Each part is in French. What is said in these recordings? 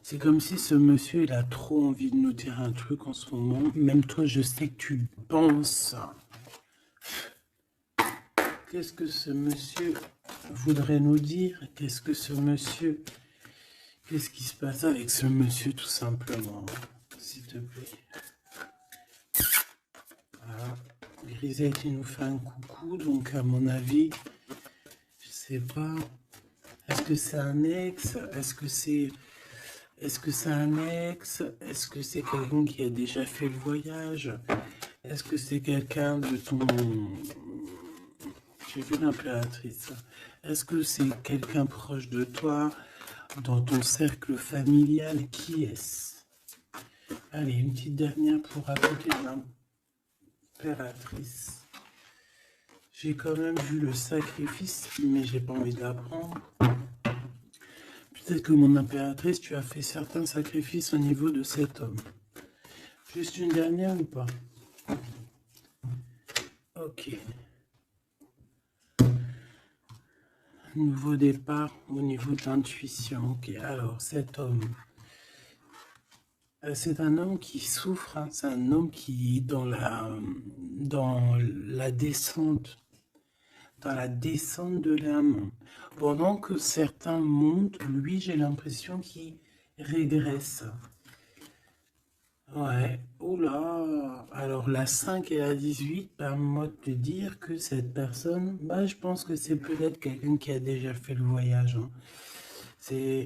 C'est comme si ce monsieur, il a trop envie de nous dire un truc en ce moment. Même toi, je sais que tu penses. Qu'est-ce que ce monsieur voudrait nous dire? Qu'est-ce que ce monsieur... Qu'est-ce qui se passe avec ce monsieur, tout simplement? S'il te plaît. Voilà. Grisette, il nous fait un coucou, donc à mon avis, je sais pas. Est-ce que c'est un ex? Est-ce que c'est... Est-ce que c'est un ex? Est-ce que c'est quelqu'un qui a déjà fait le voyage? Est-ce que c'est quelqu'un de ton... J'ai vu l'impératrice. Est-ce que c'est quelqu'un proche de toi, dans ton cercle familial? Qui est-ce? Allez, une petite dernière pour raconter l'impératrice. J'ai quand même vu le sacrifice, mais j'ai pas envie de l'apprendre. Peut-être que mon impératrice, tu as fait certains sacrifices au niveau de cet homme. Juste une dernière ou pas? Ok. Nouveau départ au niveau de l'intuition. Ok, alors cet homme, c'est un homme qui souffre, hein. C'est un homme qui est dans la descente, de l'âme. Pendant que certains montent, lui, j'ai l'impression qu'il régresse. Ouais, oula, alors la 5 et la 18 permettent de te dire que cette personne, je pense que c'est peut-être quelqu'un qui a déjà fait le voyage, hein.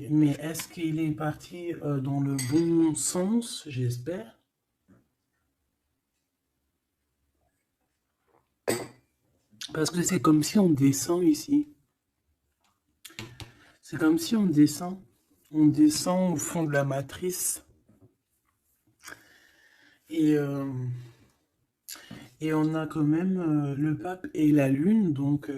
Mais est-ce qu'il est parti dans le bon sens, j'espère? Parce que c'est comme si on descend ici. C'est comme si on descend. On descend au fond de la matrice. Et, euh, et on a quand même le pape et la lune. Donc,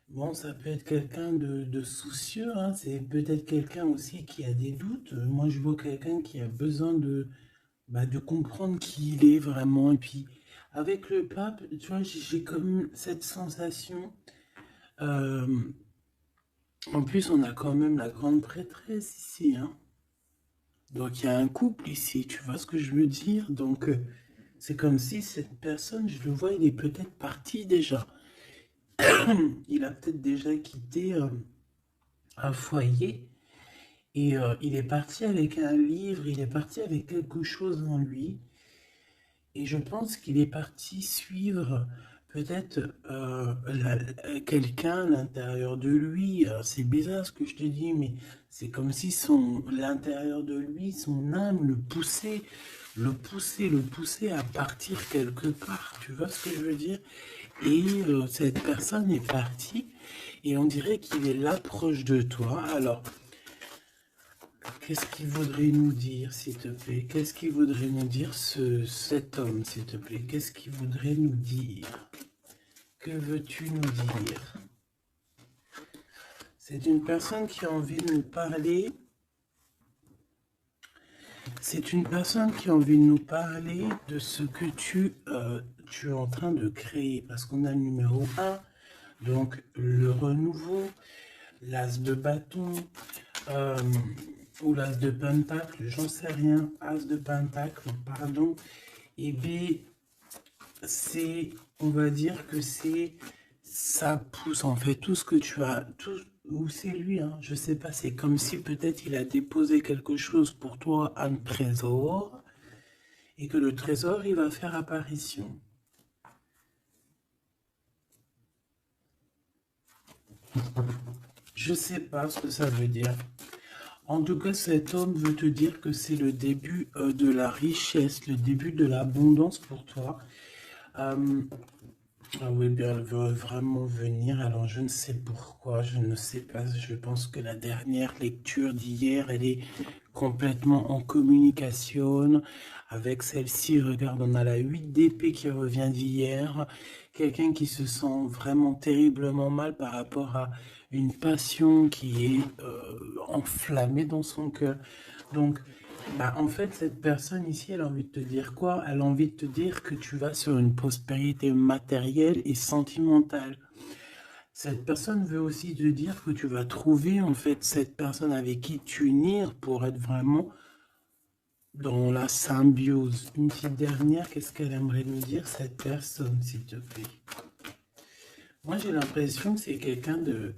bon, ça peut être quelqu'un de soucieux, hein. C'est peut-être quelqu'un aussi qui a des doutes. Moi, je vois quelqu'un qui a besoin de comprendre qui il est vraiment. Et puis, avec le pape, tu vois, j'ai comme cette sensation. euh, En plus, on a quand même la grande prêtresse ici, hein. Donc, il y a un couple ici, tu vois ce que je veux dire? Donc, c'est comme si cette personne, je le vois, il est peut-être parti déjà. Il a peut-être déjà quitté un foyer. Et il est parti avec un livre, il est parti avec quelque chose en lui. Et je pense qu'il est parti suivre peut-être quelqu'un à l'intérieur de lui. Alors, c'est bizarre ce que je te dis, mais c'est comme si l'intérieur de lui, son âme le poussait à partir quelque part. Tu vois ce que je veux dire? Et cette personne est partie et on dirait qu'il est là proche de toi. Alors, qu'est-ce qu'il voudrait nous dire, s'il te plaît? Qu'est-ce qu'il voudrait nous dire, cet homme, s'il te plaît? Qu'est-ce qu'il voudrait nous dire? Que veux-tu nous dire? C'est une personne qui a envie de nous parler. C'est une personne qui a envie de nous parler de ce que tu es en train de créer. Parce qu'on a le numéro 1, donc le renouveau, l'as de bâton, euh, ou l'as de pentacle, j'en sais rien, as de pentacle, pardon, et B, on va dire que ça pousse en fait tout ce que tu as, ou c'est lui, hein, je sais pas, c'est comme si peut-être il a déposé quelque chose pour toi, un trésor, et que le trésor, il va faire apparition. Je sais pas ce que ça veut dire. En tout cas, cet homme veut te dire que c'est le début de la richesse, le début de l'abondance pour toi. Euh, ah oui, bien, elle veut vraiment venir. Alors, je ne sais pourquoi, je ne sais pas. Je pense que la dernière lecture d'hier, elle est complètement en communication avec celle-ci. Regarde, on a la 8 d'épée qui revient d'hier. Quelqu'un qui se sent vraiment terriblement mal par rapport à une passion qui est enflammée dans son cœur. Donc, en fait, cette personne ici, elle a envie de te dire quoi? Elle a envie de te dire que tu vas sur une prospérité matérielle et sentimentale. Cette personne veut aussi te dire que tu vas trouver en fait cette personne avec qui t'unir pour être vraiment dans la symbiose. Une petite dernière, qu'est-ce qu'elle aimerait nous dire cette personne, s'il te plaît? Moi j'ai l'impression que c'est quelqu'un de...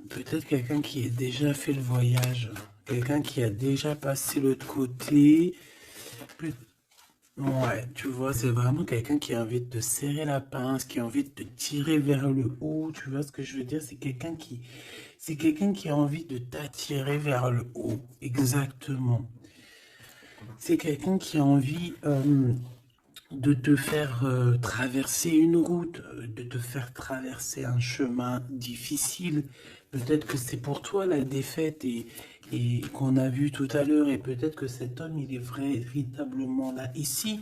Peut-être quelqu'un qui a déjà fait le voyage, quelqu'un qui a déjà passé l'autre côté. Peut- Ouais, tu vois, c'est vraiment quelqu'un qui a envie de te serrer la pince, qui a envie de te tirer vers le haut. Tu vois ce que je veux dire? C'est quelqu'un qui a envie de t'attirer vers le haut. Exactement. C'est quelqu'un qui a envie de te faire traverser une route, de te faire traverser un chemin difficile. Peut-être que c'est pour toi la défaite et qu'on a vu tout à l'heure, et peut-être que cet homme, il est véritablement là ici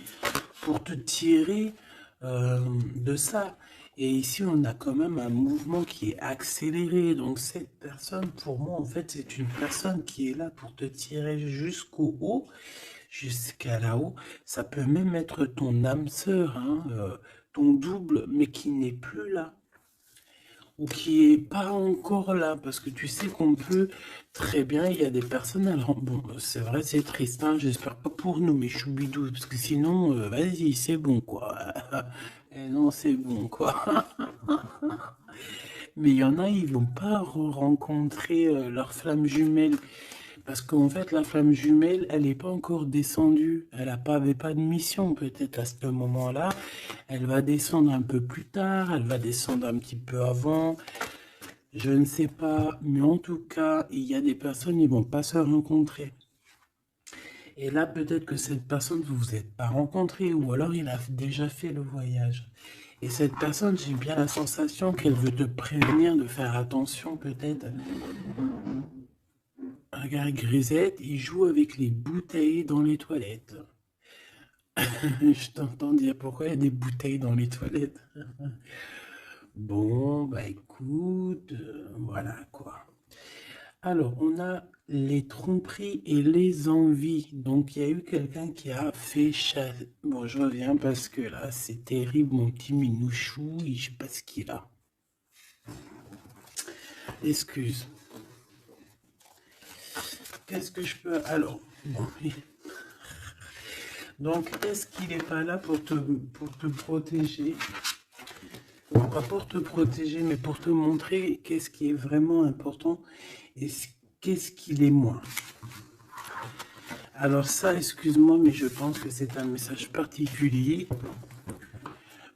pour te tirer de ça. Et ici, on a quand même un mouvement qui est accéléré. Donc cette personne, pour moi, en fait, c'est une personne qui est là pour te tirer jusqu'au haut, jusqu'à là-haut. Ça peut même être ton âme sœur, hein, ton double, mais qui n'est plus là ou qui est pas encore là, parce que tu sais qu'on peut très bien, il y a des personnes, alors bon, c'est vrai, c'est triste, hein, j'espère pas pour nous, mais choubidou, parce que sinon, vas-y, c'est bon, quoi. Et non, c'est bon, quoi. Mais il y en a, ils vont pas rencontrer leur flamme jumelle. Parce qu'en fait, la flamme jumelle, elle n'est pas encore descendue. Elle avait pas de mission peut-être à ce moment-là. Elle va descendre un peu plus tard, elle va descendre un petit peu avant. Je ne sais pas, mais en tout cas, il y a des personnes, ils vont pas se rencontrer. Et là, peut-être que cette personne, vous vous êtes pas rencontré, ou alors il a déjà fait le voyage. Et cette personne, j'ai bien la sensation qu'elle veut te prévenir de faire attention, peut-être. Regarde, Grisette, il joue avec les bouteilles dans les toilettes. Je t'entends dire pourquoi il y a des bouteilles dans les toilettes. Bon, bah écoute, voilà quoi. Alors, on a les tromperies et les envies. Donc, il y a eu quelqu'un qui a fait Bon, je reviens parce que là, c'est terrible, mon petit minouchou, je sais pas ce qu'il a. Excuse. Qu'est-ce que je peux... Alors, bon, donc, est-ce qu'il n'est pas là pour te protéger? Non, pas pour te protéger, mais pour te montrer qu'est-ce qui est vraiment important et qu'est-ce qu'il est moins. Alors ça, excuse-moi, mais je pense que c'est un message particulier.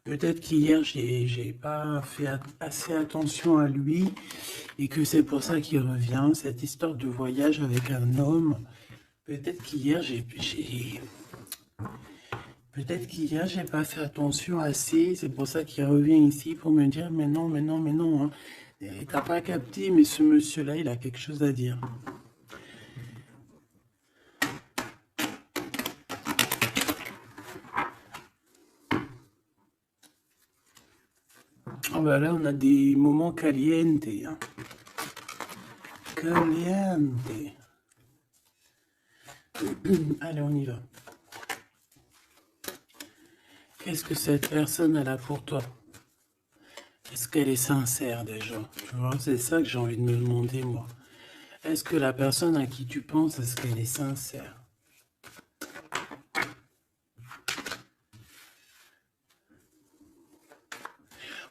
Peut-être qu'hier, j'ai pas fait assez attention à lui et que c'est pour ça qu'il revient, cette histoire de voyage avec un homme. Peut-être qu'hier, peut-être qu'hier, j'ai pas fait attention assez. C'est pour ça qu'il revient ici pour me dire, mais non, mais non, mais non, hein. T'as pas capté, mais ce monsieur-là, il a quelque chose à dire. Ah bah là, on a des moments caliente, hein. Caliente. Allez, on y va. Qu'est-ce que cette personne elle a pour toi? Est-ce qu'elle est sincère déjà? Tu vois, c'est ça que j'ai envie de me demander, moi. Est-ce que la personne à qui tu penses, est-ce qu'elle est sincère?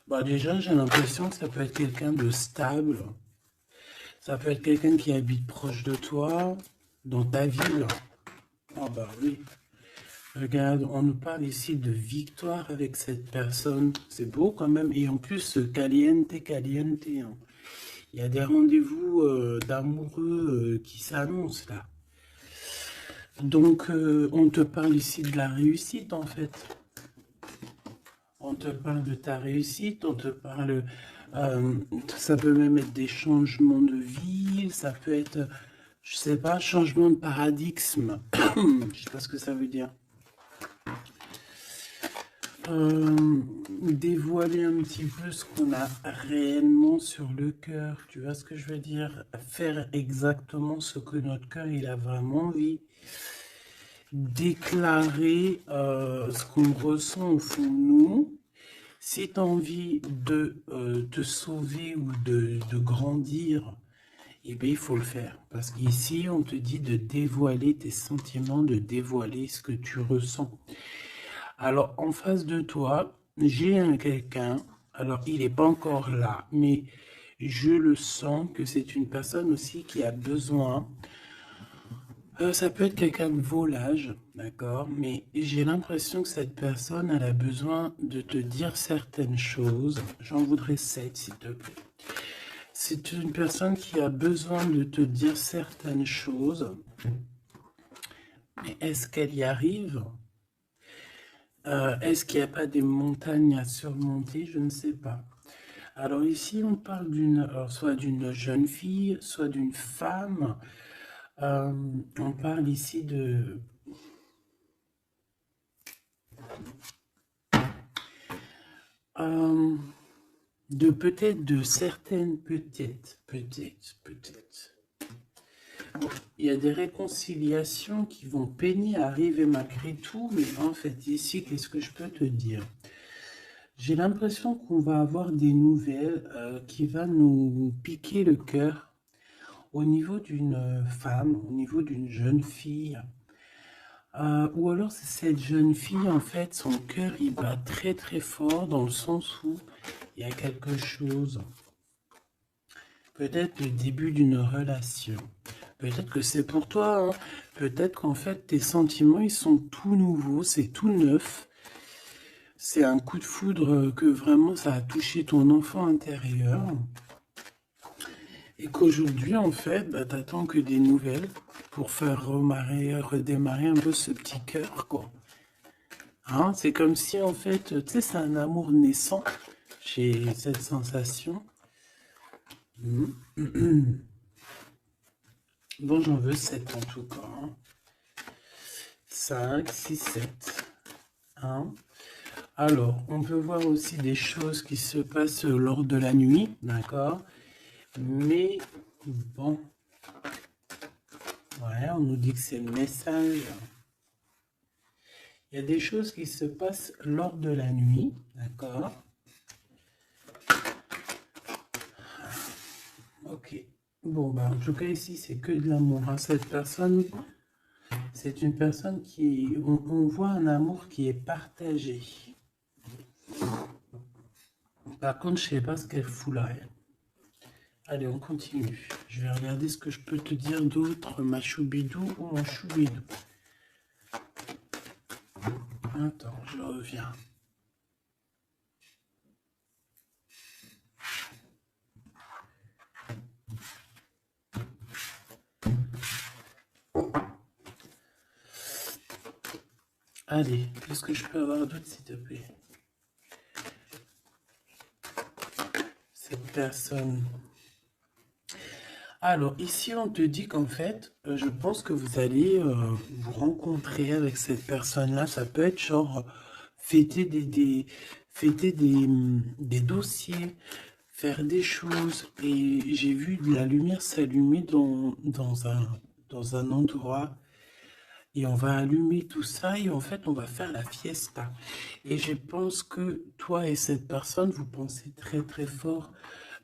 Bah déjà, j'ai l'impression que ça peut être quelqu'un de stable. Ça peut être quelqu'un qui habite proche de toi, dans ta ville. Ah bah oui. Regarde, on nous parle ici de victoire avec cette personne. C'est beau quand même. Et en plus, caliente, caliente, hein. Il y a des rendez-vous d'amoureux qui s'annoncent là. Donc, on te parle ici de la réussite en fait. On te parle de ta réussite, on te parle... euh, ça peut même être des changements de vie, ça peut être, je sais pas, changement de paradigme. Je sais pas ce que ça veut dire. Dévoiler un petit peu ce qu'on a réellement sur le cœur, tu vois ce que je veux dire? Faire exactement ce que notre cœur il a vraiment envie. Déclarer ce qu'on ressent au fond de nous Si tu as envie de te sauver ou de grandir, eh bien, il faut le faire. Parce qu'ici, on te dit de dévoiler tes sentiments, de dévoiler ce que tu ressens. Alors, en face de toi, j'ai quelqu'un, alors il n'est pas encore là, mais je le sens que c'est une personne aussi qui a besoin. Ça peut être quelqu'un de volage, d'accord, mais j'ai l'impression que cette personne, elle a besoin de te dire certaines choses. J'en voudrais 7, s'il te plaît. C'est une personne qui a besoin de te dire certaines choses, mais est-ce qu'elle y arrive? Est-ce qu'il n'y a pas des montagnes à surmonter? Je ne sais pas. Alors ici, on parle soit d'une jeune fille, soit d'une femme. On parle ici euh, peut-être de certaines, peut-être. Il y a des réconciliations qui vont peiner à arriver malgré tout, mais en fait, ici, qu'est-ce que je peux te dire? J'ai l'impression qu'on va avoir des nouvelles qui vont nous piquer le cœur au niveau d'une femme, au niveau d'une jeune fille. Ou alors c'est cette jeune fille, en fait, son cœur, il bat très très fort dans le sens où il y a quelque chose. Peut-être le début d'une relation. Peut-être que c'est pour toi, hein. Peut-être qu'en fait, tes sentiments, ils sont tout nouveaux, c'est tout neuf. C'est un coup de foudre que vraiment ça a touché ton enfant intérieur. Et qu'aujourd'hui, en fait, bah, t'attends que des nouvelles pour faire redémarrer un peu ce petit cœur, quoi. Hein, c'est comme si, en fait, tu sais, c'est un amour naissant. J'ai cette sensation. Bon, j'en veux 7 en tout cas. 5, 6, 7. Hein. Alors, on peut voir aussi des choses qui se passent lors de la nuit, d'accord? Mais, bon, ouais, on nous dit que c'est le message. Il y a des choses qui se passent lors de la nuit, d'accord? Ok. Bon, bah, en tout cas, ici, c'est que de l'amour. Hein. Cette personne, c'est une personne qui... On voit un amour qui est partagé. Par contre, je sais pas ce qu'elle fout là, elle. Allez, on continue. Je vais regarder ce que je peux te dire d'autre, ma choubidou ou mon choubidou. Attends, je reviens. Allez, qu'est-ce que je peux avoir d'autre, s'il te plaît? Cette personne. Alors, ici, on te dit qu'en fait, je pense que vous allez vous rencontrer avec cette personne-là. Ça peut être genre fêter fêter des dossiers, faire des choses. Et j'ai vu de la lumière s'allumer dans un endroit. Et on va allumer tout ça et en fait, on va faire la fiesta. Et je pense que toi et cette personne, vous pensez très très fort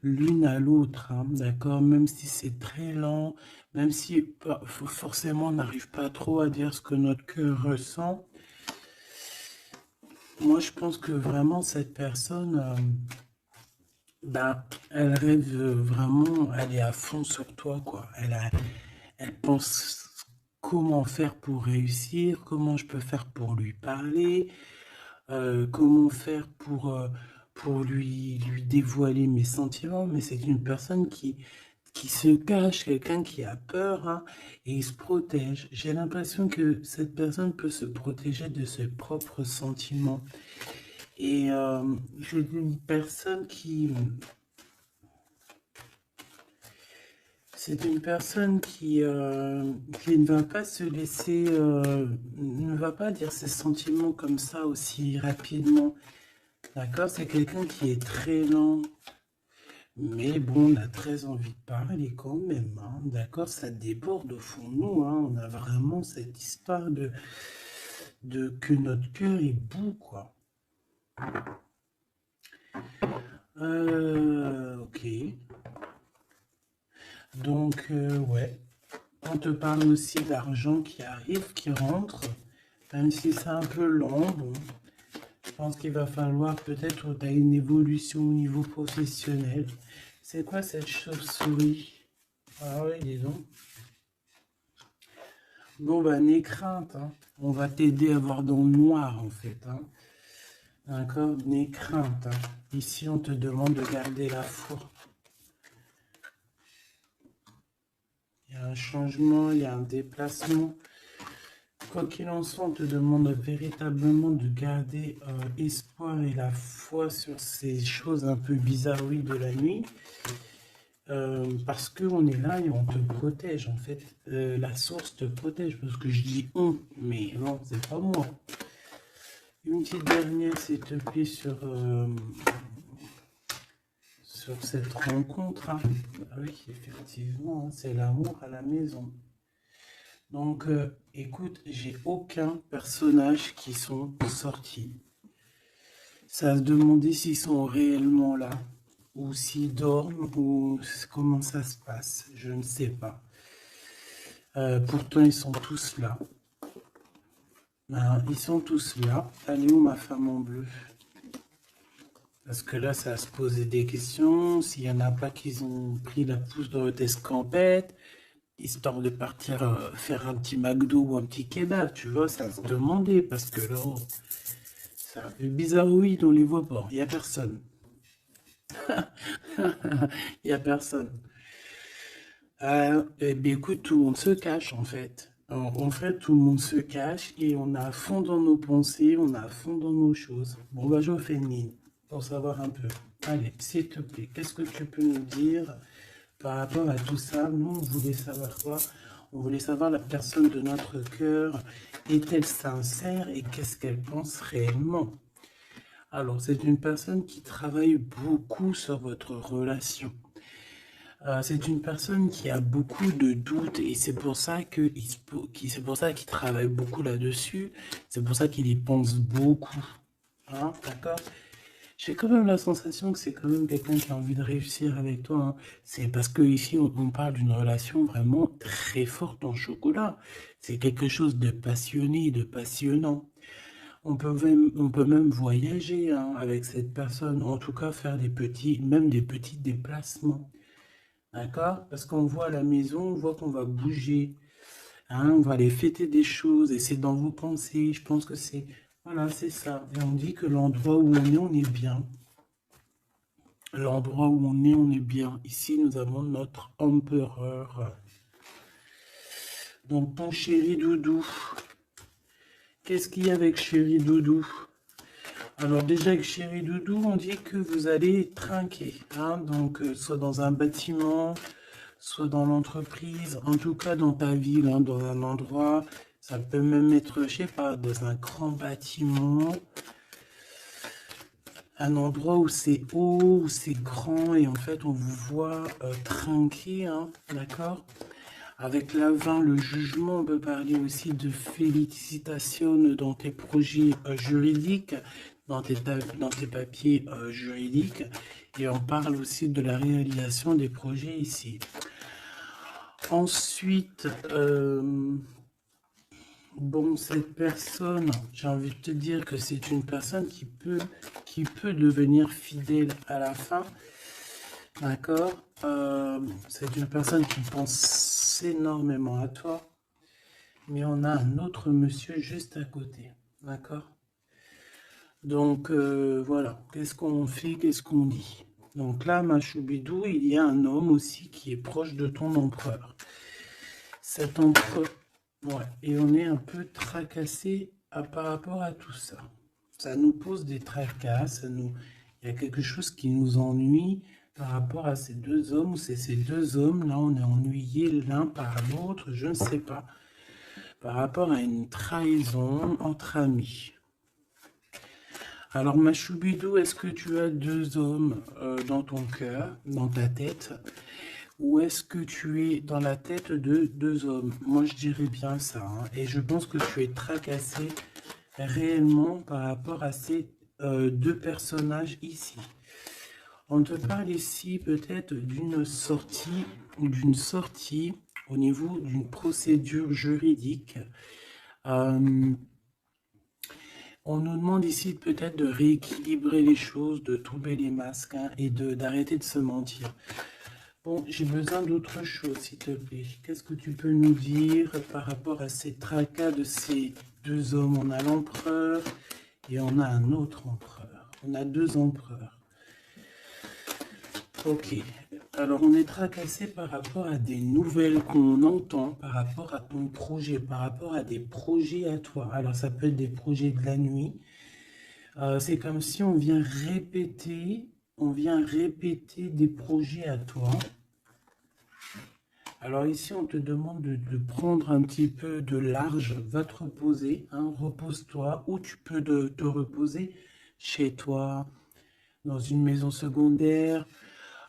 l'une à l'autre, hein, d'accord? Même si c'est très lent, même si forcément on n'arrive pas trop à dire ce que notre cœur ressent. Moi, je pense que vraiment cette personne, ben, elle rêve vraiment, elle est à fond sur toi, quoi. Elle pense comment faire pour réussir, comment je peux faire pour lui parler, comment faire pour lui dévoiler mes sentiments, mais c'est une personne qui se cache, quelqu'un qui a peur, hein, et il se protège. J'ai l'impression que cette personne peut se protéger de ses propres sentiments. Et c'est une personne c'est une personne qui ne va pas se laisser, ne va pas dire ses sentiments comme ça aussi rapidement. D'accord? C'est quelqu'un qui est très lent. Mais bon, on a très envie de parler quand même. Hein. D'accord? Ça déborde au fond de nous. Hein. On a vraiment cette histoire de que notre cœur est bout, quoi. Ok. Donc, ouais. On te parle aussi d'argent qui arrive, qui rentre, même si c'est un peu lent. Bon, je pense qu'il va falloir peut-être que tu as une évolution au niveau professionnel. C'est quoi cette chauve-souris? Ah oui, dis donc. Bon, bah, n'aie crainte, hein. On va t'aider à voir dans le noir, en fait, hein. D'accord? N'aie crainte, hein. Ici, on te demande de garder la foi. Il y a un changement, il y a un déplacement. Quoi qu'il en soit, on te demande véritablement de garder espoir et la foi sur ces choses un peu bizarres, oui, de la nuit. Parce qu'on est là et on te protège, en fait. La source te protège, parce que je dis on, mais non, c'est pas moi. Une petite dernière, s'il te plaît, sur cette rencontre. Hein. Ah oui, effectivement, hein, c'est l'amour à la maison. Donc, écoute, j'ai aucun personnage qui sont sortis. Ça a se demander s'ils sont réellement là, ou s'ils dorment, ou comment ça se passe. Je ne sais pas. Pourtant, ils sont tous là. Ils sont tous là. Elle est où ma femme en bleu? Parce que là, ça va se poser des questions. S'il n'y en a pas qui ont pris la pousse dans votre escampette, histoire de partir faire un petit McDo ou un petit kebab, tu vois, ça va se demander. Parce que là, c'est un peu bizarre, oui, on les voit pas. Il n'y a personne. Il n'y a personne. Eh bien, écoute, tout le monde se cache, en fait. En fait, tout le monde se cache et on est à fond dans nos pensées, on est à fond dans nos choses. Bon, bah, je fais une ligne pour savoir un peu. Allez, s'il te plaît, qu'est-ce que tu peux nous dire par rapport à tout ça? Nous, on voulait savoir quoi? On voulait savoir la personne de notre cœur. Est-elle sincère et qu'est-ce qu'elle pense réellement? Alors, c'est une personne qui travaille beaucoup sur votre relation. C'est une personne qui a beaucoup de doutes et c'est pour ça c'est pour ça qu'il travaille beaucoup là-dessus. C'est pour ça qu'il y pense beaucoup. Hein, d'accord? J'ai quand même la sensation que c'est quand même quelqu'un qui a envie de réussir avec toi. Hein. C'est parce que ici on parle d'une relation vraiment très forte en chocolat. C'est quelque chose de passionné, de passionnant. On peut même voyager hein, avec cette personne. En tout cas, faire même des petits déplacements. D'accord? Parce qu'on voit à la maison, on voit qu'on va bouger, hein, on va aller fêter des choses, et c'est dans vos pensées. Je pense que c'est, voilà, c'est ça. Et on dit que l'endroit où on est bien. L'endroit où on est bien. Ici, nous avons notre empereur. Donc, ton chéri doudou. Qu'est-ce qu'il y a avec chéri doudou? Alors déjà avec chéri doudou, on dit que vous allez trinquer, hein, donc soit dans un bâtiment, soit dans l'entreprise, en tout cas dans ta ville, hein, dans un endroit, ça peut même être, je sais pas, dans un grand bâtiment, un endroit où c'est haut, où c'est grand, et en fait on vous voit trinquer, hein, d'accord? Avec l'avant, le jugement, on peut parler aussi de félicitations dans tes projets juridiques, dans tes papiers juridiques. Et on parle aussi de la réalisation des projets ici. Ensuite, bon, cette personne, j'ai envie de te dire que c'est une personne qui peut devenir fidèle à la fin. D'accord? C'est une personne qui pense énormément à toi. Mais on a un autre monsieur juste à côté. D'accord? Donc, voilà. Qu'est-ce qu'on fait? Qu'est-ce qu'on dit? Donc là, ma choubidou, il y a un homme aussi qui est proche de ton empereur. Cet empereur... Ouais. Et on est un peu tracassé par rapport à tout ça. Ça nous pose des tracas, il y a quelque chose qui nous ennuie par rapport à ces deux hommes, ou c'est ces deux hommes, là on est ennuyés l'un par l'autre, je ne sais pas, par rapport à une trahison entre amis. Alors ma choubidou, est-ce que tu as deux hommes dans ton cœur, dans ta tête, ou est-ce que tu es dans la tête de deux hommes? Moi je dirais bien ça, hein, et je pense que tu es tracassé réellement par rapport à ces deux personnages ici. On te parle ici peut-être d'une sortie au niveau d'une procédure juridique. Euh, on nous demande ici peut-être de rééquilibrer les choses, de tomber les masques hein, et d'arrêter de se mentir. Bon, j'ai besoin d'autre chose, s'il te plaît. Qu'est-ce que tu peux nous dire par rapport à ces tracas de ces deux hommes? On a l'empereur et on a un autre empereur. On a deux empereurs. Ok. Alors, on est tracassé par rapport à des nouvelles qu'on entend, par rapport à ton projet, par rapport à des projets à toi. Alors, ça peut être des projets de la nuit. C'est comme si on vient répéter des projets à toi. Alors ici, on te demande de prendre un petit peu de large, va te reposer, hein, repose-toi, ou tu peux te reposer chez toi, dans une maison secondaire,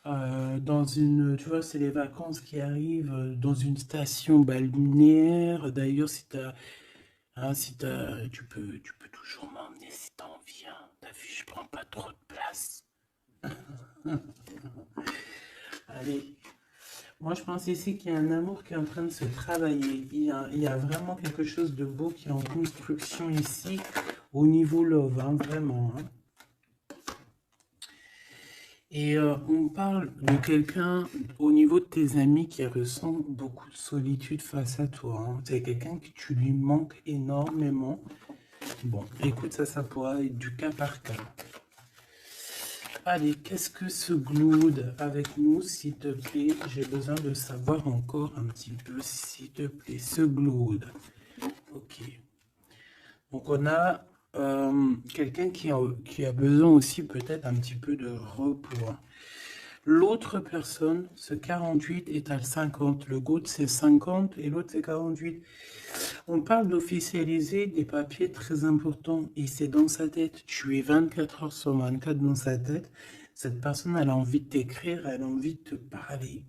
dans une, tu vois, c'est les vacances qui arrivent, dans une station balnéaire. D'ailleurs, tu peux toujours m'emmener si t'as envie, hein. T'as vu, je prends pas trop de place. Allez. Moi, je pense ici qu'il y a un amour qui est en train de se travailler. Il y a vraiment quelque chose de beau qui est en construction ici, au niveau love, hein, vraiment. Hein. Et on parle de quelqu'un au niveau de tes amis qui ressent beaucoup de solitude face à toi. Hein. C'est quelqu'un que tu lui manques énormément. Bon, écoute, ça pourra être du cas par cas. Allez, qu'est-ce que ce Glood avec nous, s'il te plaît? J'ai besoin de savoir encore un petit peu, s'il te plaît. Ce Glood. Ok. Donc, on a quelqu'un qui a besoin aussi peut-être un petit peu de repos. L'autre personne, ce 48 est à 50. Le GOAT, c'est 50 et l'autre, c'est 48. On parle d'officialiser des papiers très importants et c'est dans sa tête. Tu es 24 heures sur 24 dans sa tête. Cette personne, elle a envie de t'écrire, elle a envie de te parler.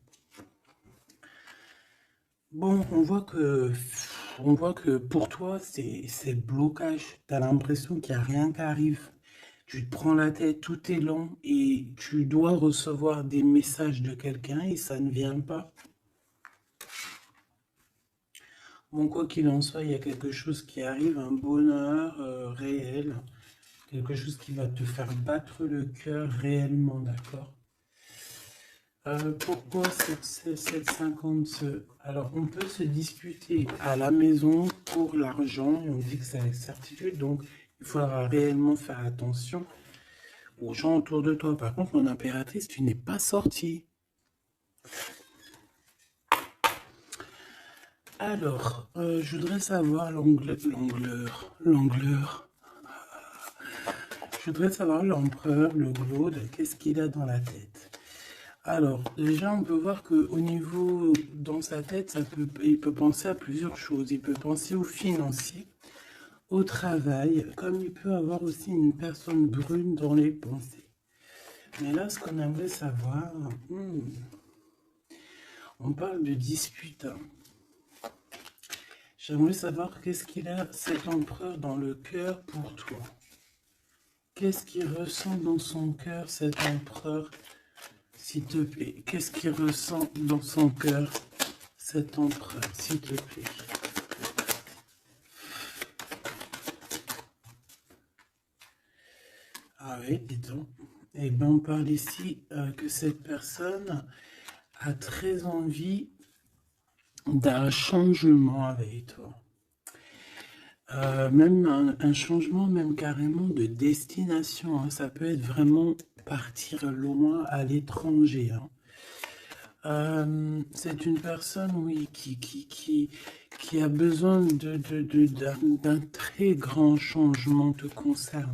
Bon, on voit que pour toi, c'est le blocage. Tu as l'impression qu'il n'y a rien qui arrive. Tu te prends la tête, tout est lent et tu dois recevoir des messages de quelqu'un et ça ne vient pas. Bon, quoi qu'il en soit, il y a quelque chose qui arrive, un bonheur réel, quelque chose qui va te faire battre le cœur réellement, d'accord? Pourquoi cette 50? Alors, on peut se disputer à la maison pour l'argent et on dit que c'est avec certitude, donc il faudra réellement faire attention aux gens autour de toi. Par contre, mon impératrice, tu n'es pas sortie. Alors, je voudrais savoir Je voudrais savoir l'empereur, le Glaude, qu'est-ce qu'il a dans la tête. Alors, déjà, on peut voir qu'au niveau, dans sa tête, il peut penser à plusieurs choses. Il peut penser au financier, au travail, comme il peut avoir aussi une personne brune dans les pensées. Mais là, ce qu'on aimerait savoir, on parle de dispute. J'aimerais savoir qu'est-ce qu'il a, cet empereur, dans le cœur pour toi. Qu'est-ce qu'il ressent dans son cœur, cet empereur, s'il te plaît? Qu'est-ce qu'il ressent dans son cœur, cet empereur, s'il te plaît? Ah oui, dis donc. Eh bien, on parle ici que cette personne a très envie d'un changement avec toi. Même un changement, même carrément de destination. Hein. Ça peut être vraiment partir loin à l'étranger. Hein. C'est une personne, oui, qui a besoin d'un très grand changement te concernant.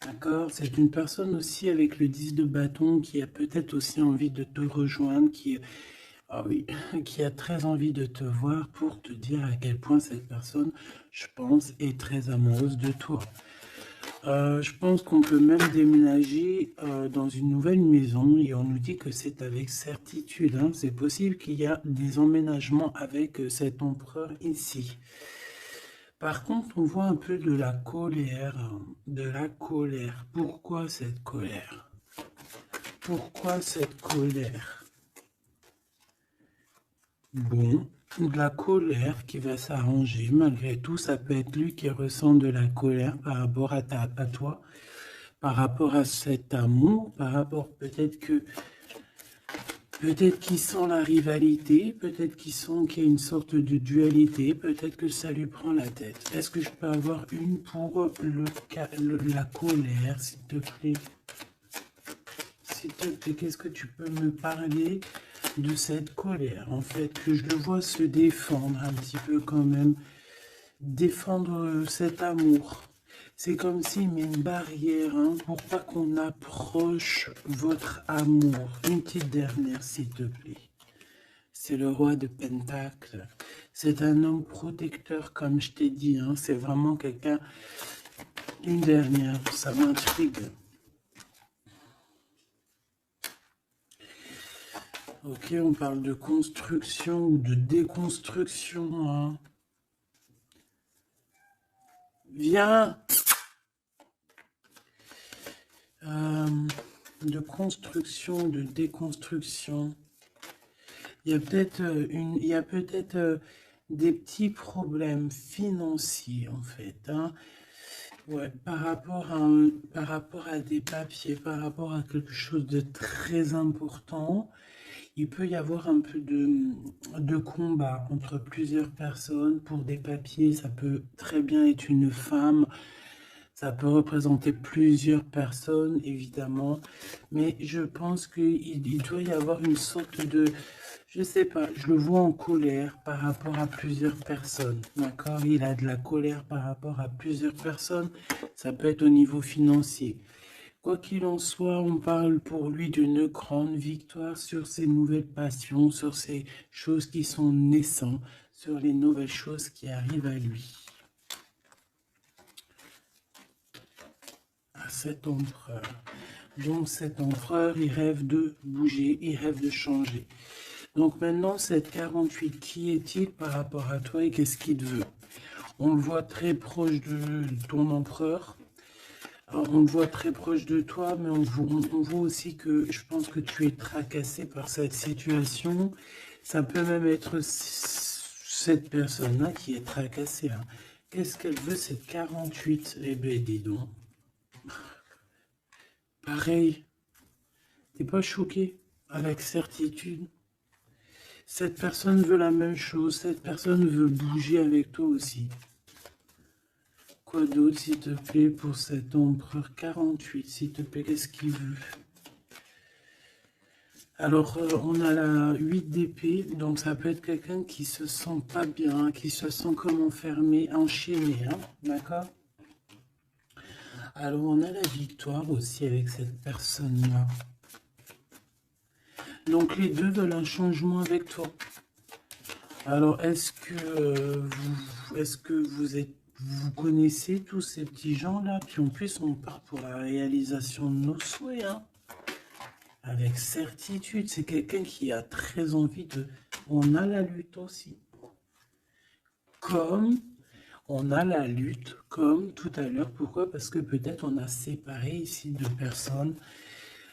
D'accord? C'est une personne aussi avec le 10 de bâton qui a peut-être aussi envie de te rejoindre, ah oui, qui a très envie de te voir pour te dire à quel point cette personne, je pense, est très amoureuse de toi. Je pense qu'on peut même déménager dans une nouvelle maison et on nous dit que c'est avec certitude. Hein. C'est possible qu'il y a des emménagements avec cet empereur ici. Par contre, on voit un peu de la colère, hein. De la colère. Pourquoi cette colère? Pourquoi cette colère? Bon, de la colère qui va s'arranger. Malgré tout, ça peut être lui qui ressent de la colère par rapport à toi, par rapport à cet amour, par rapport peut-être qu'il sent la rivalité, peut-être qu'il y a une sorte de dualité, peut-être que ça lui prend la tête. Est-ce que je peux avoir une pour la colère, s'il te plaît? S'il te plaît, qu'est-ce que tu peux me parler de cette colère? En fait, que je le vois se défendre un petit peu quand même, défendre cet amour. C'est comme s'il met une barrière hein, pour pas qu'on approche votre amour. Une petite dernière, s'il te plaît. C'est le roi de Pentacle. C'est un homme protecteur, comme je t'ai dit. Hein. C'est vraiment quelqu'un... Une dernière, ça m'intrigue. Ok, on parle de construction ou de déconstruction. Hein. Viens. De construction, de déconstruction. Il y a peut-être des petits problèmes financiers en fait. Hein. Ouais, par rapport à des papiers, par rapport à quelque chose de très important. Il peut y avoir un peu de combat entre plusieurs personnes pour des papiers. Ça peut très bien être une femme. Ça peut représenter plusieurs personnes, évidemment. Mais je pense qu'il doit y avoir une sorte de... Je sais pas, je le vois en colère par rapport à plusieurs personnes. D'accord? Il a de la colère par rapport à plusieurs personnes. Ça peut être au niveau financier. Quoi qu'il en soit, on parle pour lui d'une grande victoire sur ses nouvelles passions, sur ces choses qui sont naissantes, sur les nouvelles choses qui arrivent à lui. À cet empereur. Donc cet empereur, il rêve de bouger, il rêve de changer. Donc maintenant, cette 48, qui est-il par rapport à toi et qu'est-ce qu'il te veut? On le voit très proche de ton empereur. On le voit très proche de toi, mais on voit aussi que je pense que tu es tracassé par cette situation. Ça peut même être cette personne-là qui est tracassée. Hein. Qu'est-ce qu'elle veut, cette 48? Eh ben, dis donc. Pareil. T'es pas choqué? Avec certitude. Cette personne veut la même chose. Cette personne veut bouger avec toi aussi. Quoi d'autre, s'il te plaît, pour cet empereur 48, s'il te plaît, qu'est-ce qu'il veut? Alors, on a la 8 d'épée, donc ça peut être quelqu'un qui se sent pas bien, qui se sent comme enfermé, enchaîné, hein, d'accord? Alors, on a la victoire aussi avec cette personne-là. Donc, les deux veulent un changement avec toi. Alors, est-ce que vous connaissez tous ces petits gens-là? Puis en plus, on part pour la réalisation de nos souhaits, hein? Avec certitude, c'est quelqu'un qui a très envie de... On a la lutte aussi. Comme on a la lutte, comme tout à l'heure. Pourquoi? Parce que peut-être on a séparé ici deux personnes.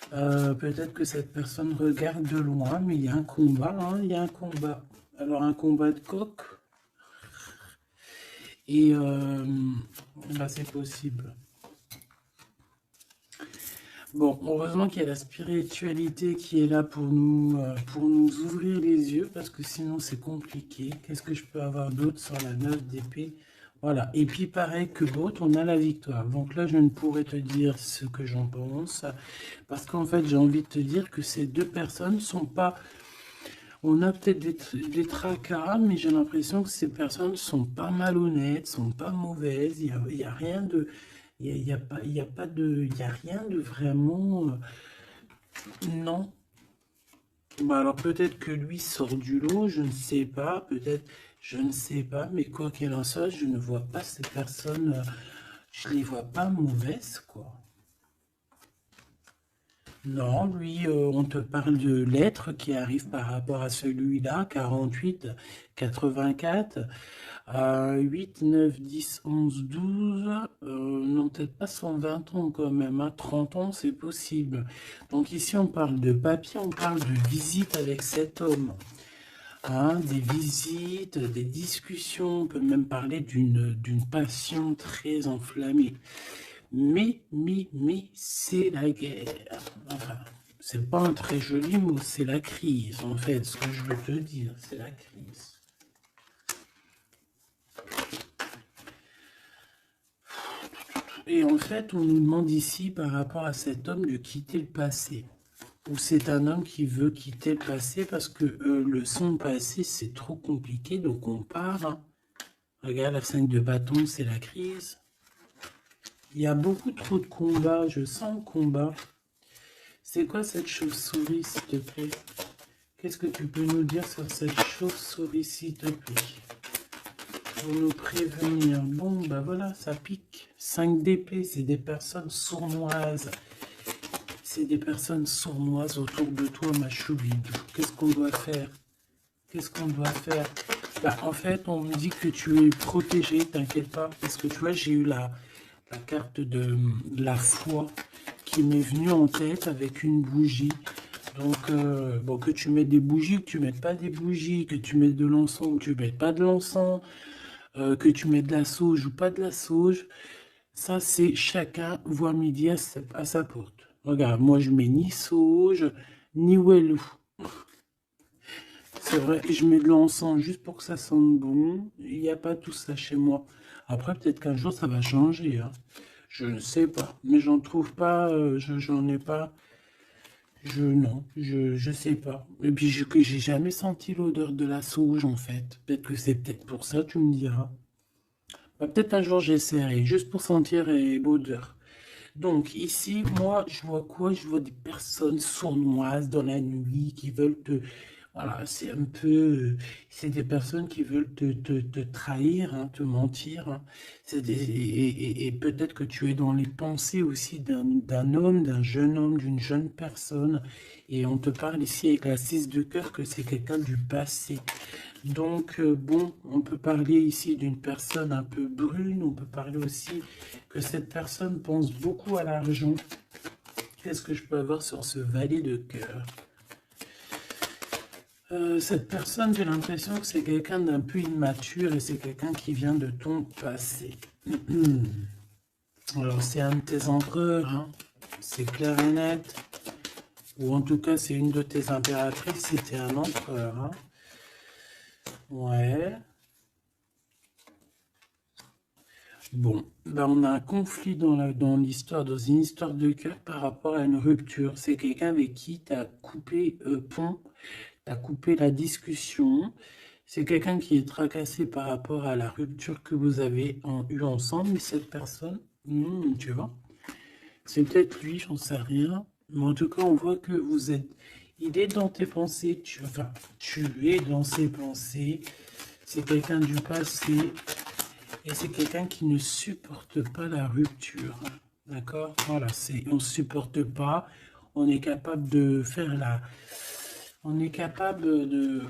Peut-être que cette personne regarde de loin, mais il y a un combat, hein, il y a un combat. Alors un combat de coq. Et là, c'est possible. Bon, heureusement qu'il y a la spiritualité qui est là pour nous ouvrir les yeux, parce que sinon c'est compliqué. Qu'est-ce que je peux avoir d'autre sur la 9 d'épée? Voilà, et puis pareil que l'autre, on a la victoire. Donc là, je ne pourrais te dire ce que j'en pense, parce qu'en fait, j'ai envie de te dire que ces deux personnes sont pas... On a peut-être des tracas, mais j'ai l'impression que ces personnes sont pas malhonnêtes, sont pas mauvaises, il y a rien de... Il y a pas, il y a pas de, il y a rien de vraiment... non. Bah alors peut-être que lui sort du lot, je ne sais pas, peut-être, je ne sais pas, mais quoi qu'il en soit, je ne vois pas ces personnes, je les vois pas mauvaises, quoi. Non, lui, on te parle de lettres qui arrivent par rapport à celui-là, 48, 84, 8, 9, 10, 11, 12, non, peut-être pas 120 ans quand même, hein, 30 ans, c'est possible. Donc ici, on parle de papier, on parle de visite avec cet homme. Hein, des visites, des discussions, on peut même parler d'une passion très enflammée. Mais, c'est la guerre. Enfin, c'est pas un très joli mot, c'est la crise, en fait, ce que je veux te dire, c'est la crise. Et en fait, on nous demande ici, par rapport à cet homme, de quitter le passé. Ou c'est un homme qui veut quitter le passé parce que son passé, c'est trop compliqué, donc on part. Hein. Regarde, la 5 de bâton, c'est la crise. Il y a beaucoup trop de combats, je sens le combat. C'est quoi cette chauve-souris, s'il te plaît? Qu'est-ce que tu peux nous dire sur cette chauve-souris, s'il te plaît? Pour nous prévenir. Bon, bah voilà, ça pique. 5 d'épée, c'est des personnes sournoises. C'est des personnes sournoises autour de toi, ma choubidou. Qu'est-ce qu'on doit faire? Qu'est-ce qu'on doit faire? Bah, en fait, on me dit que tu es protégé, t'inquiète pas. Parce que tu vois, j'ai eu la carte de la foi qui m'est venue en tête avec une bougie. Donc, bon, que tu mettes des bougies ou que tu mettes pas des bougies, que tu mettes de l'encens ou que tu mettes pas de l'encens, que tu mettes de la sauge ou pas de la sauge, ça c'est chacun voit midi à sa porte. Regarde, moi je mets ni sauge, ni wellou. C'est vrai, je mets de l'encens juste pour que ça sente bon. Il n'y a pas tout ça chez moi. Après, peut-être qu'un jour ça va changer. Hein. Je ne sais pas, mais j'en trouve pas, j'en ai pas. Non, je sais pas. Et puis, j'ai jamais senti l'odeur de la sauge, en fait. Peut-être que c'est peut-être pour ça, tu me diras. Bah, peut-être un jour, j'essaierai, juste pour sentir l'odeur. Donc, ici, moi, je vois quoi? Je vois des personnes sournoises dans la nuit qui veulent te... Voilà, c'est un peu... C'est des personnes qui veulent te trahir, hein, te mentir. Hein. Et peut-être que tu es dans les pensées aussi d'un homme, d'un jeune homme, d'une jeune personne. Et on te parle ici avec la 6 de cœur que c'est quelqu'un du passé. Donc, bon, on peut parler ici d'une personne un peu brune, on peut parler aussi que cette personne pense beaucoup à l'argent. Qu'est-ce que je peux avoir sur ce valet de cœur? Cette personne, j'ai l'impression que c'est quelqu'un d'un peu immature et c'est quelqu'un qui vient de ton passé. Alors, c'est un de tes empereurs, hein, c'est clair et net. Ou en tout cas, c'est une de tes impératrices, c'était un empereur. Hein. Ouais. Bon, ben on a un conflit dans l'histoire, dans une histoire de cœur par rapport à une rupture. C'est quelqu'un avec qui tu as coupé pont, tu as coupé la discussion. C'est quelqu'un qui est tracassé par rapport à la rupture que vous avez eu ensemble. Mais cette personne, tu vois, c'est peut-être lui, j'en sais rien. Mais en tout cas, on voit que vous êtes... Il est dans tes pensées, enfin, tu es dans ses pensées. C'est quelqu'un du passé. Et c'est quelqu'un qui ne supporte pas la rupture. D'accord? Voilà, on ne supporte pas. On est capable de faire la... On est capable de...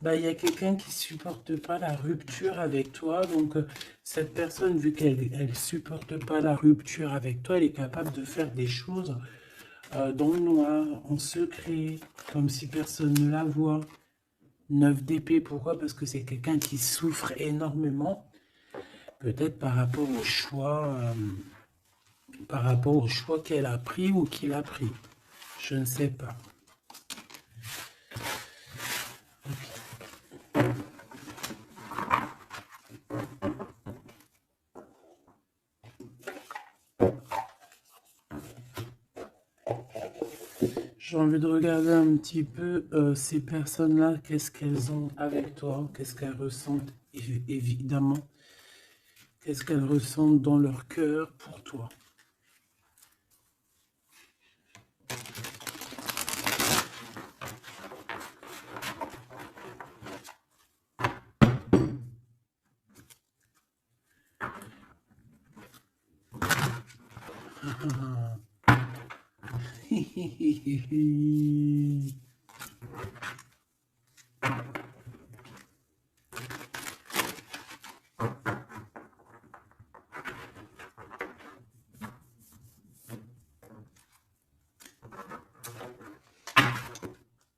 Bah, il y a quelqu'un qui supporte pas la rupture avec toi. Donc, cette personne, vu qu'elle elle supporte pas la rupture avec toi, elle est capable de faire des choses dans le noir, en secret, comme si personne ne la voit. 9 d'épée, pourquoi? Parce que c'est quelqu'un qui souffre énormément. Peut-être par rapport au choix qu'elle a pris ou qu'il a pris. Je ne sais pas. J'ai envie de regarder un petit peu ces personnes-là, qu'est-ce qu'elles ont avec toi, qu'est-ce qu'elles ressentent, évidemment, qu'est-ce qu'elles ressentent dans leur cœur pour toi.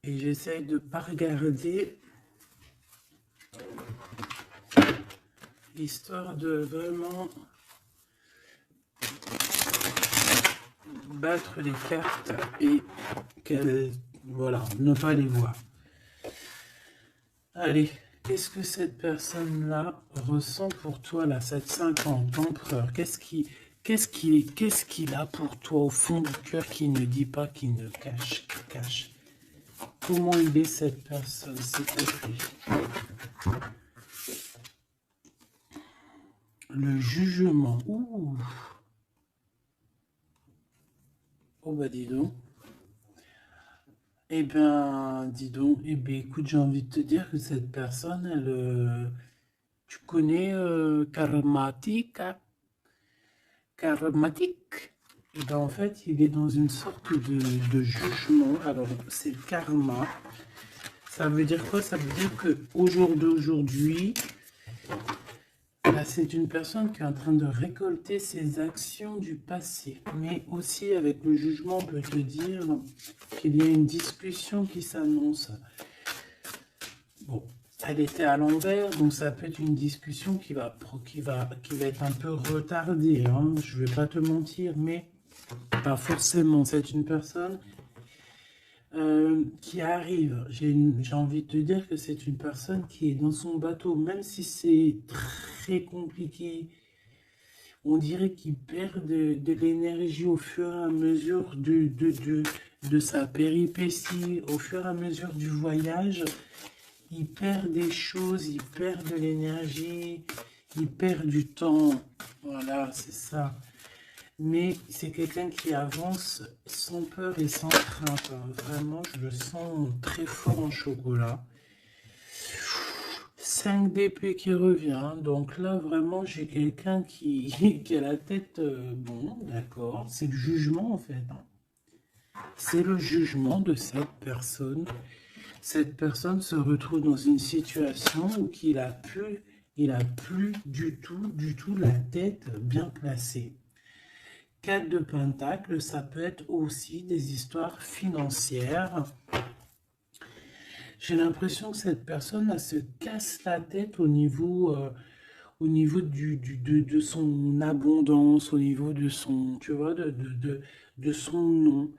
Et j'essaye de pas regarder, histoire de vraiment battre les cartes et qu'elles, voilà, ne pas les voir. Allez, qu'est-ce que cette personne-là ressent pour toi, là, cette 50 empereur? Qu'est-ce qu'il a pour toi au fond du cœur qui ne dit pas, qui ne cache, qui cache? Comment il est cette personne, s'il te plaît? Le jugement. Ouh. Oh bah dis donc. Eh ben, dis donc. Eh ben, écoute, j'ai envie de te dire que cette personne, elle, tu connais karmatique. Et ben, en fait, il est dans une sorte de jugement. Alors, c'est le karma. Ça veut dire quoi? Ça veut dire que au jour d'aujourd'hui, là, c'est une personne qui est en train de récolter ses actions du passé. Mais aussi, avec le jugement, on peut te dire qu'il y a une discussion qui s'annonce. Bon, elle était à l'envers, donc ça peut être une discussion qui va être un peu retardée, hein. Je ne vais pas te mentir, mais pas forcément. C'est une personne qui arrive. J'ai envie de te dire que c'est une personne qui est dans son bateau, même si c'est très compliqué. On dirait qu'il perd de l'énergie au fur et à mesure de sa péripétie, au fur et à mesure du voyage. Il perd des choses, il perd de l'énergie, il perd du temps. Voilà, c'est ça. Mais c'est quelqu'un qui avance sans peur et sans crainte, hein. Vraiment, je le sens très fort en chocolat. 5 d'épée qui revient. Donc là, vraiment, j'ai quelqu'un qui a la tête... bon, d'accord. C'est le jugement, en fait, hein. C'est le jugement de cette personne. Cette personne se retrouve dans une situation où il a plus du tout la tête bien placée. 4 de Pentacle, ça peut être aussi des histoires financières. J'ai l'impression que cette personne elle se casse la tête au niveau de son abondance, au niveau de son, tu vois, de son nom.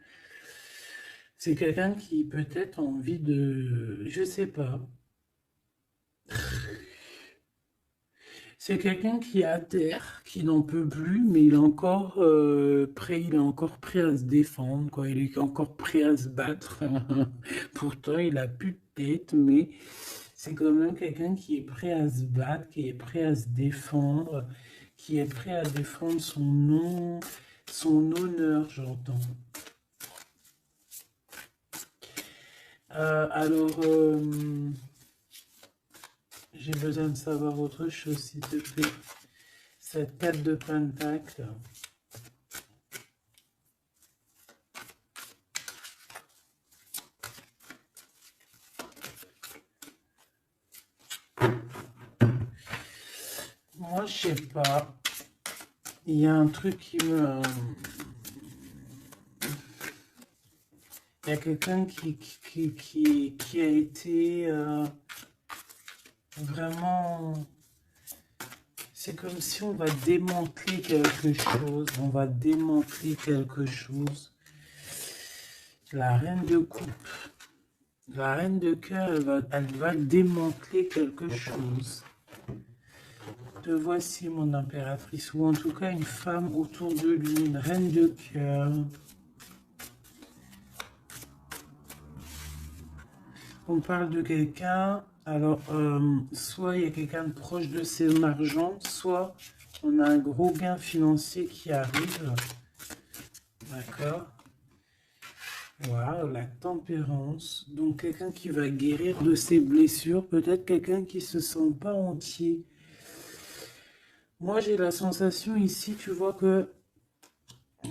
C'est quelqu'un qui peut-être a envie de, je sais pas. C'est quelqu'un qui est à terre, qui n'en peut plus, mais il est encore prêt, il est encore prêt à se défendre, quoi. Il est encore prêt à se battre. Pourtant, il a plus de tête, mais c'est quand même quelqu'un qui est prêt à se battre, qui est prêt à se défendre, qui est prêt à défendre son nom, son honneur, j'entends. Alors, j'ai besoin de savoir autre chose, s'il te plaît. Cette 4 de Pentacle. Moi, je sais pas. Il y a un truc qui me... Il y a quelqu'un qui a été vraiment... C'est comme si on va démanteler quelque chose. On va démanteler quelque chose. La reine de coupe. La reine de cœur, elle va démanteler quelque chose. Te voici, mon impératrice. Ou en tout cas, une femme autour de lui. Une reine de cœur. On parle de quelqu'un, alors soit il y a quelqu'un de proche de son argent, soit on a un gros gain financier qui arrive. D'accord. Voilà, la tempérance. Donc quelqu'un qui va guérir de ses blessures, peut-être quelqu'un qui ne se sent pas entier. Moi j'ai la sensation ici, tu vois que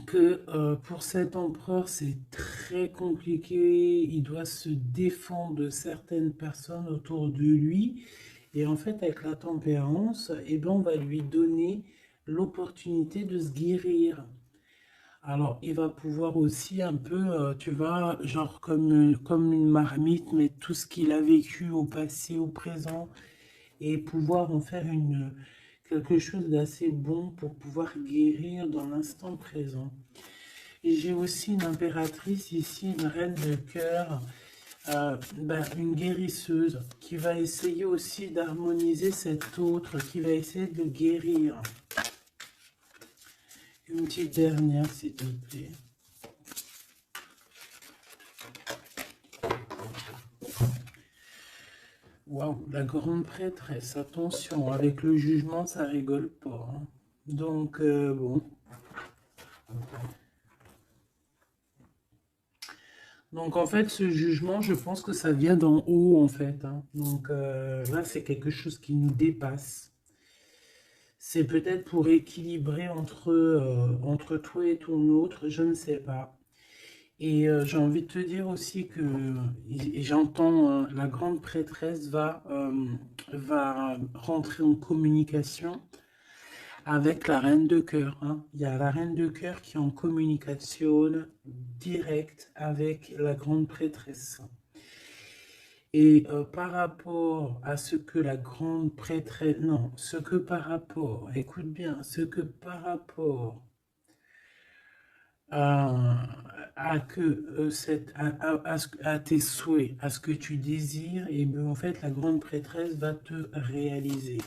que pour cet empereur, c'est très compliqué. Il doit se défendre de certaines personnes autour de lui. Et en fait, avec la tempérance, eh ben, on va lui donner l'opportunité de se guérir. Alors, il va pouvoir aussi un peu, tu vois, genre comme une marmite, mais tout ce qu'il a vécu au passé, au présent, et pouvoir en faire quelque chose d'assez bon pour pouvoir guérir dans l'instant présent. Et j'ai aussi une impératrice ici, une reine de cœur, une guérisseuse, qui va essayer aussi d'harmoniser cet autre, qui va essayer de le guérir. Une petite dernière, s'il te plaît. Waouh, la grande prêtresse, attention, avec le jugement, ça rigole pas, hein. Donc, bon. Donc, en fait, ce jugement, je pense que ça vient d'en haut, en fait, hein. Donc, là, c'est quelque chose qui nous dépasse. C'est peut-être pour équilibrer entre toi et ton autre, je ne sais pas. Et j'ai envie de te dire aussi que et j'entends la grande prêtresse va rentrer en communication avec la reine de cœur, hein. Il y a la reine de cœur qui est en communication directe avec la grande prêtresse. Et par rapport à ce que la grande prêtresse... Non, ce que par rapport... Écoute bien, ce que par rapport à que à tes souhaits, à ce que tu désires, et bien en fait la grande prêtresse va te réaliser.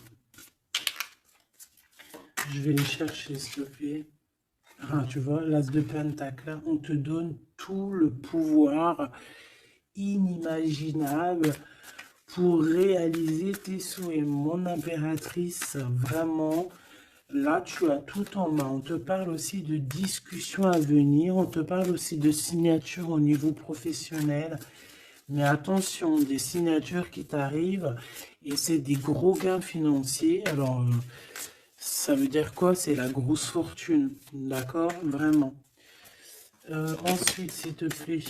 Je vais les chercher, s'il te plaît. Ah, tu vois, l'as de pentacle, là, on te donne tout le pouvoir inimaginable pour réaliser tes souhaits. Mon impératrice, vraiment, là, tu as tout en main. On te parle aussi de discussions à venir, on te parle aussi de signatures au niveau professionnel. Mais attention, des signatures qui t'arrivent, et c'est des gros gains financiers. Alors, ça veut dire quoi? C'est la grosse fortune, d'accord? Vraiment. Ensuite, s'il te plaît,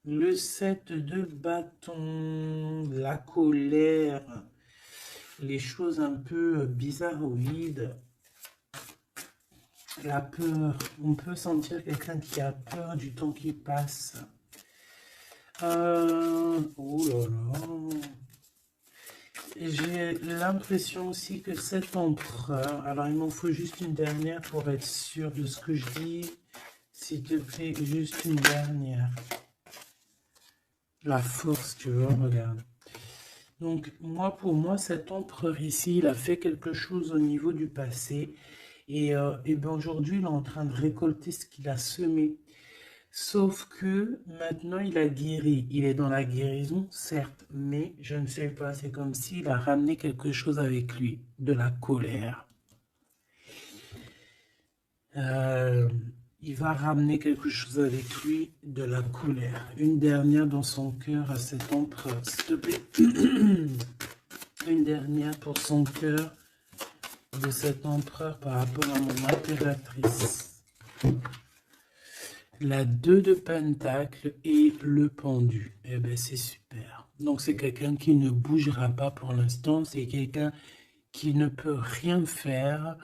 le 7 de bâton, la colère, les choses un peu bizarroïdes, la peur. On peut sentir quelqu'un qui a peur du temps qui passe. Oh là là. J'ai l'impression aussi que cet empereur, alors il m'en faut juste une dernière pour être sûr de ce que je dis. S'il te plaît, juste une dernière. La force, tu vois, regarde. Donc, pour moi, cet empereur ici, il a fait quelque chose au niveau du passé. Et ben aujourd'hui, il est en train de récolter ce qu'il a semé. Sauf que maintenant, il a guéri. Il est dans la guérison, certes, mais je ne sais pas. C'est comme s'il a ramené quelque chose avec lui, de la colère. Euh, il va ramener quelque chose avec lui, de la colère. Une dernière dans son cœur à cet empereur, s'il te plaît. Une dernière pour son cœur de cet empereur par rapport à mon impératrice. La 2 de pentacle et le pendu. Eh ben c'est super. Donc c'est quelqu'un qui ne bougera pas pour l'instant. C'est quelqu'un qui ne peut rien faire.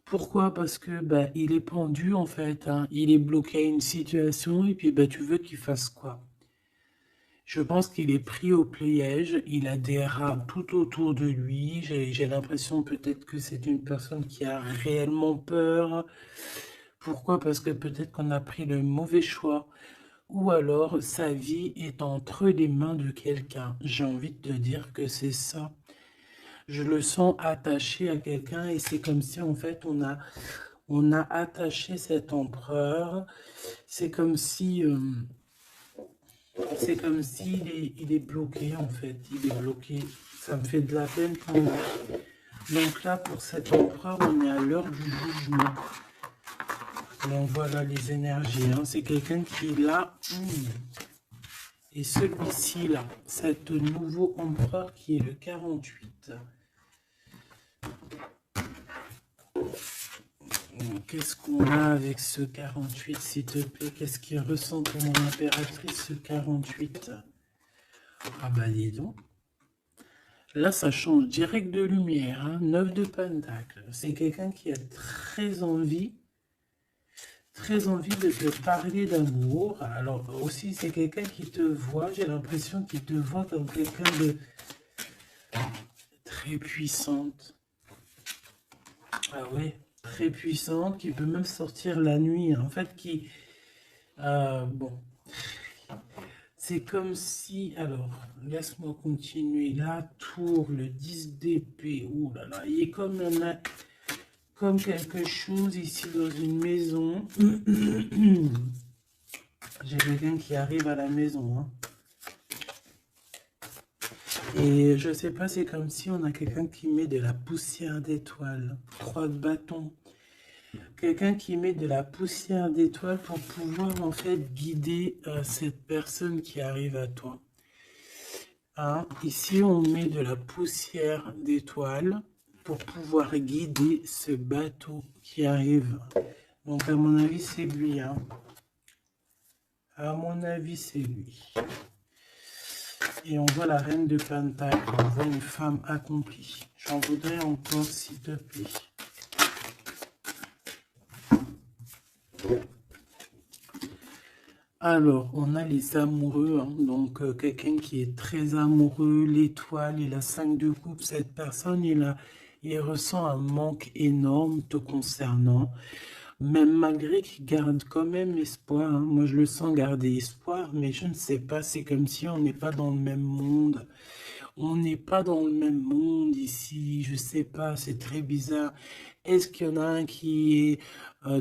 Pourquoi? Parce que il est pendu en fait, hein. Il est bloqué à une situation et puis tu veux qu'il fasse quoi? Je pense qu'il est pris au piège, il a des rats tout autour de lui. J'ai l'impression peut-être que c'est une personne qui a réellement peur. Pourquoi? Parce que peut-être qu'on a pris le mauvais choix. Ou alors sa vie est entre les mains de quelqu'un. J'ai envie de te dire que c'est ça. Je le sens attaché à quelqu'un et c'est comme si en fait on a attaché cet empereur. C'est comme si il est bloqué en fait. Il est bloqué. Ça me fait de la peine pour lui. Donc là, pour cet empereur, on est à l'heure du jugement. Donc voilà les énergies, hein. C'est quelqu'un qui est là. Et celui-ci là, cet nouveau empereur qui est le 48. Qu'est-ce qu'on a avec ce 48, s'il te plaît? Qu'est-ce qu'il ressent pour mon impératrice, ce 48? Ah bah dis donc. Là, ça change direct de lumière, hein. 9 de Pentacle. C'est quelqu'un qui a très envie de te parler d'amour. Alors aussi, c'est quelqu'un qui te voit, j'ai l'impression qu'il te voit comme quelqu'un de très puissante. Ah ouais, très puissante, qui peut même sortir la nuit. En fait, bon, c'est comme si... Alors, laisse-moi continuer. La tour, le 10 d'épée. Ouh là là, il est comme quelque chose ici dans une maison. J'ai quelqu'un qui arrive à la maison, hein. Et je sais pas, c'est comme si on a quelqu'un qui met de la poussière d'étoiles. 3 de bâton. Quelqu'un qui met de la poussière d'étoiles pour pouvoir en fait guider cette personne qui arrive à toi. Hein? Ici, on met de la poussière d'étoiles pour pouvoir guider ce bateau qui arrive. Donc à mon avis, c'est lui. Hein? À mon avis, c'est lui. Et on voit la reine de Pentacle, on voit une femme accomplie. J'en voudrais encore, s'il te plaît. Alors, on a les amoureux, hein, donc quelqu'un qui est très amoureux, l'étoile et la 5 de coupe. Cette personne, il ressent un manque énorme te concernant. Même malgré qu'il garde quand même espoir, hein. Moi je le sens garder espoir, mais je ne sais pas, c'est comme si on n'est pas dans le même monde. On n'est pas dans le même monde ici, je sais pas, c'est très bizarre. Est-ce qu'il y en a un qui est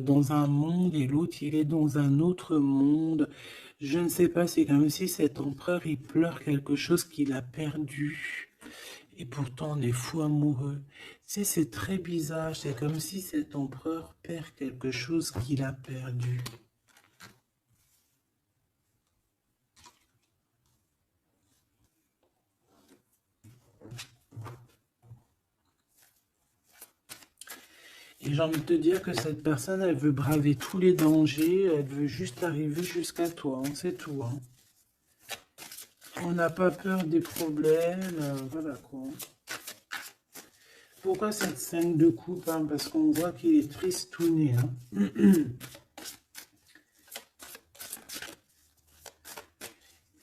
dans un monde et l'autre il est dans un autre monde? Je ne sais pas, c'est comme si cet empereur il pleure quelque chose qu'il a perdu. Et pourtant, on est fou amoureux. C'est très bizarre. C'est comme si cet empereur perd quelque chose qu'il a perdu. Et j'ai envie de te dire que cette personne, elle veut braver tous les dangers. Elle veut juste arriver jusqu'à toi. Hein, c'est tout. Hein. On n'a pas peur des problèmes. Voilà quoi. Pourquoi cette scène de coupe? Hein? Parce qu'on voit qu'il est tristouné. Hein.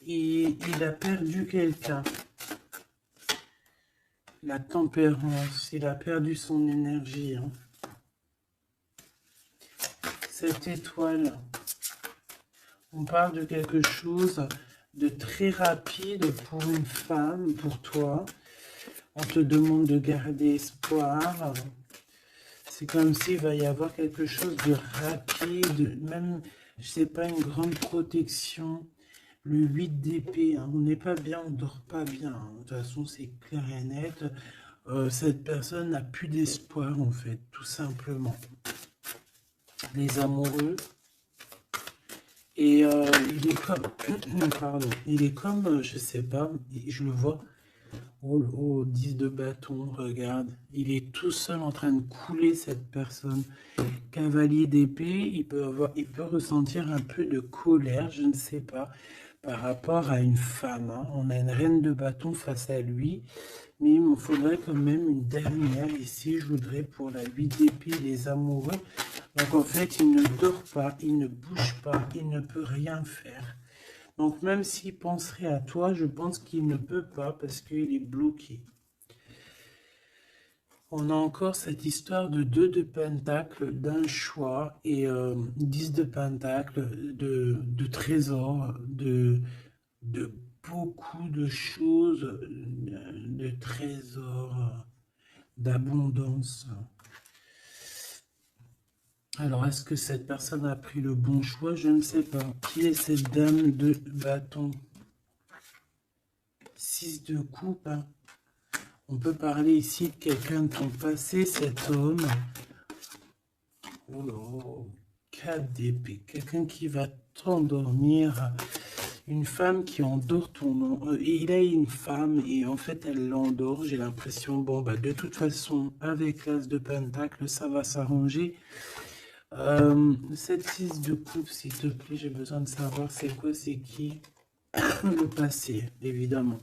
Et il a perdu quelqu'un. La tempérance, il a perdu son énergie. Hein. Cette étoile, on parle de quelque chose de très rapide pour une femme, pour toi. On te demande de garder espoir. C'est comme s'il va y avoir quelque chose de rapide, même, je sais pas, une grande protection. Le 8 d'épée, hein, on n'est pas bien, on ne dort pas bien. Hein. De toute façon, c'est clair et net. Cette personne n'a plus d'espoir, en fait, tout simplement. Les amoureux. Et il est comme, pardon, il est comme, je sais pas, je le vois, oh, 10 de bâton, regarde, il est tout seul en train de couler cette personne. Cavalier d'épée, il peut ressentir un peu de colère, je ne sais pas, par rapport à une femme. Hein. On a une reine de bâton face à lui, mais il me faudrait quand même une dernière ici, je voudrais pour la 8 d'épée, les amoureux. Donc en fait, il ne dort pas, il ne bouge pas, il ne peut rien faire. Donc même s'il penserait à toi, je pense qu'il ne peut pas parce qu'il est bloqué. On a encore cette histoire de 2 de pentacle, d'un choix, et 10 de pentacle, de trésors, de beaucoup de choses, de trésors, d'abondance. Alors, est-ce que cette personne a pris le bon choix? Je ne sais pas. Qui est cette dame de bâton? 6 de coupe. Hein. On peut parler ici de quelqu'un de ton passé, cet homme. Oh là, 4 d'épée. Quelqu'un qui va t'endormir. Une femme qui endort ton nom. Il a une femme et en fait, elle l'endort. J'ai l'impression, bon, bah, de toute façon, avec l'as de pentacle, ça va s'arranger. Cette 6 de coupe, s'il te plaît, j'ai besoin de savoir c'est quoi, c'est qui, le passé, évidemment.